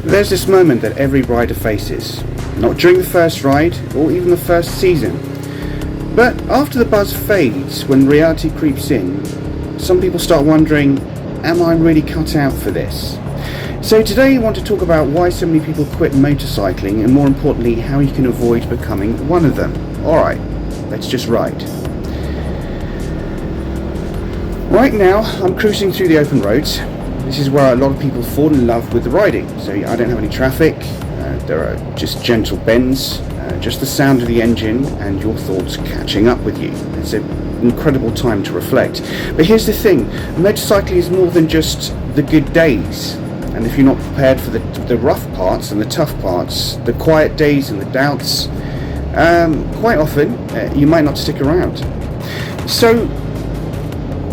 There's this moment that every rider faces, not during the first ride or even the first season, but after the buzz fades, when reality creeps in, some people start wondering, am I really cut out for this? So today I want to talk about why so many people quit motorcycling, and more importantly, how you can avoid becoming one of them. Alright, let's just ride. Right now I'm cruising through the open roads. This is where a lot of people fall in love with the riding. So I don't have any traffic, there are just gentle bends, just the sound of the engine and your thoughts catching up with you. It's an incredible time to reflect. But here's the thing, motorcycling is more than just the good days. And if you're not prepared for the rough parts and the tough parts, the quiet days and the doubts, quite often you might not stick around. So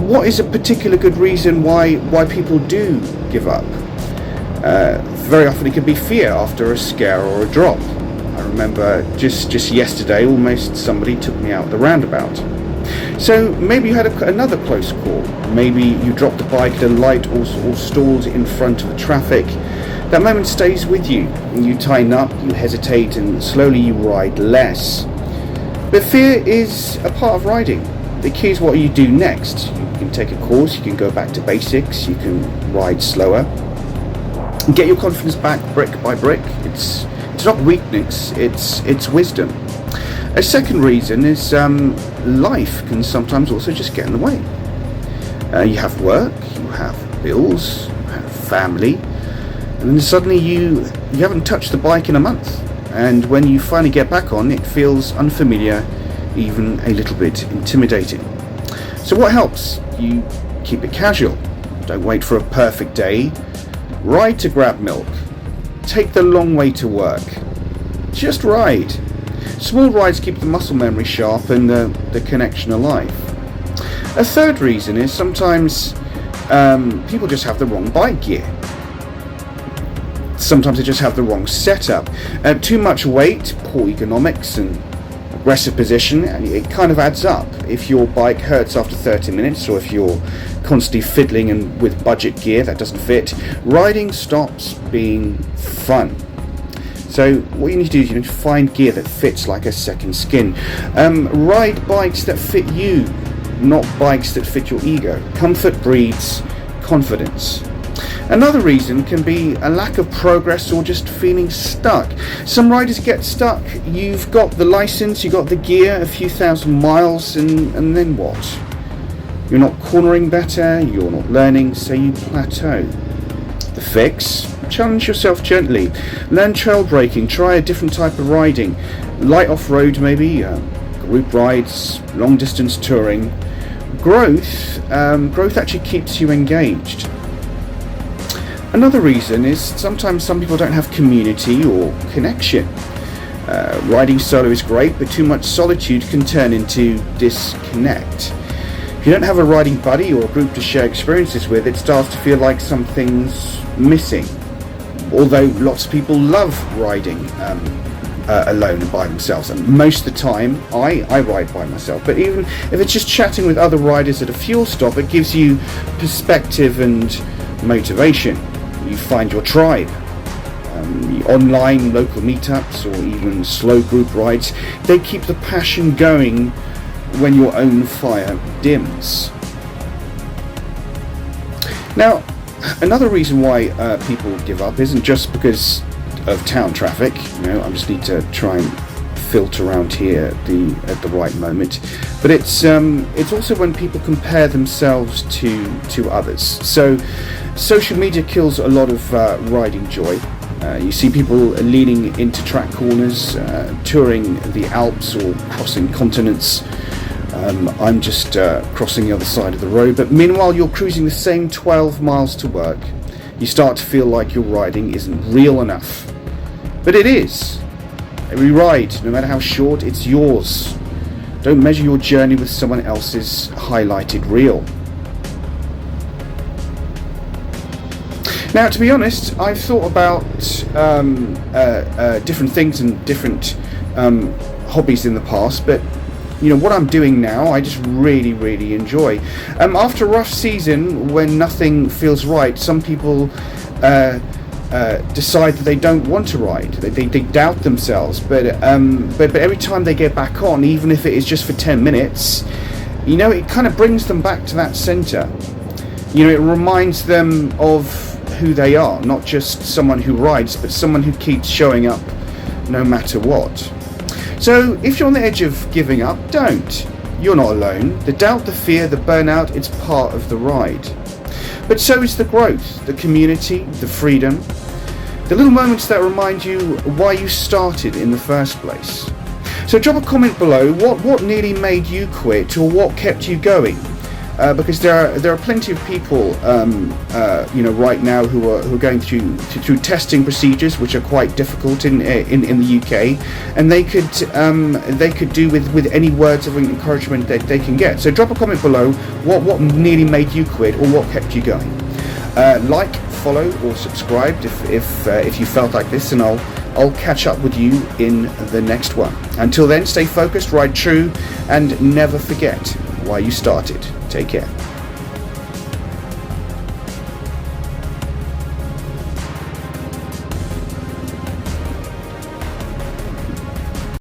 what is a particular good reason why people do give up? Very often it can be fear after a scare or a drop. I remember just yesterday, almost somebody took me out the roundabout. So maybe you had another close call. Maybe you dropped the bike at a light or stalled in front of the traffic. That moment stays with you. You tighten up, you hesitate, and slowly you ride less. But fear is a part of riding. The key is what you do next. You can take a course, you can go back to basics, you can ride slower, and get your confidence back brick by brick. It's not weakness, it's wisdom. A second reason is life can sometimes also just get in the way. You have work, you have bills, you have family, and then suddenly you haven't touched the bike in a month. And when you finally get back on, it feels unfamiliar, even a little bit intimidating. So what helps? You keep it casual. Don't wait for a perfect day. Ride to grab milk. Take the long way to work. Just ride. Small rides keep the muscle memory sharp and the connection alive. A third reason is sometimes people just have the wrong bike gear. Sometimes they just have the wrong setup. Too much weight, poor ergonomics, and aggressive position, and it kind of adds up. If your bike hurts after 30 minutes, or if you're constantly fiddling and with budget gear that doesn't fit, riding stops being fun. So what you need to do is you need to find gear that fits like a second skin. Ride bikes that fit you, not bikes that fit your ego. Comfort breeds confidence. Another reason can be a lack of progress or just feeling stuck. Some riders get stuck. You've got the license, you've got the gear, a few thousand miles, and then what? You're not cornering better, you're not learning, so you plateau. The fix? Challenge yourself gently. Learn trail braking, try a different type of riding. Light off-road maybe, group rides, long distance touring. Growth actually keeps you engaged. Another reason is sometimes some people don't have community or connection. Riding solo is great, but too much solitude can turn into disconnect. If you don't have a riding buddy or a group to share experiences with, it starts to feel like something's missing. Although lots of people love riding alone and by themselves, and most of the time I ride by myself. But even if it's just chatting with other riders at a fuel stop, it gives you perspective and motivation. You find your tribe. Online local meetups or even slow group rides, they keep the passion going when your own fire dims. Now, another reason why people give up isn't just because of town traffic. I just need to try and filter around here at the right moment, but it's also when people compare themselves to others. So social media kills a lot of riding joy. You see people leaning into track corners, touring the Alps or crossing continents. I'm just crossing the other side of the road, but meanwhile you're cruising the same 12 miles to work. You start to feel like your riding isn't real enough. But it is. Every ride, no matter how short, it's yours. Don't measure your journey with someone else's highlighted reel. Now, to be honest, I've thought about different things and different hobbies in the past, but what I'm doing now, I just really enjoy. After a rough season, when nothing feels right, some people decide that they don't want to ride. They doubt themselves, but every time they get back on, even if it is just for 10 minutes, it kind of brings them back to that center. It reminds them of who they are, not just someone who rides, but someone who keeps showing up no matter what. So if you're on the edge of giving up, don't. You're not alone. The doubt, the fear, the burnout, it's part of the ride. But so is the growth, the community, the freedom, the little moments that remind you why you started in the first place. So drop a comment below, what nearly made you quit, or what kept you going? Because there are plenty of people right now who are going through testing procedures which are quite difficult in the UK, and they could do with any words of encouragement that they can get. So drop a comment below what nearly made you quit, or what kept you going. Like, follow, or subscribe if you felt like this, and I'll catch up with you in the next one. Until then, stay focused, ride true, and never forget why you started. Take care.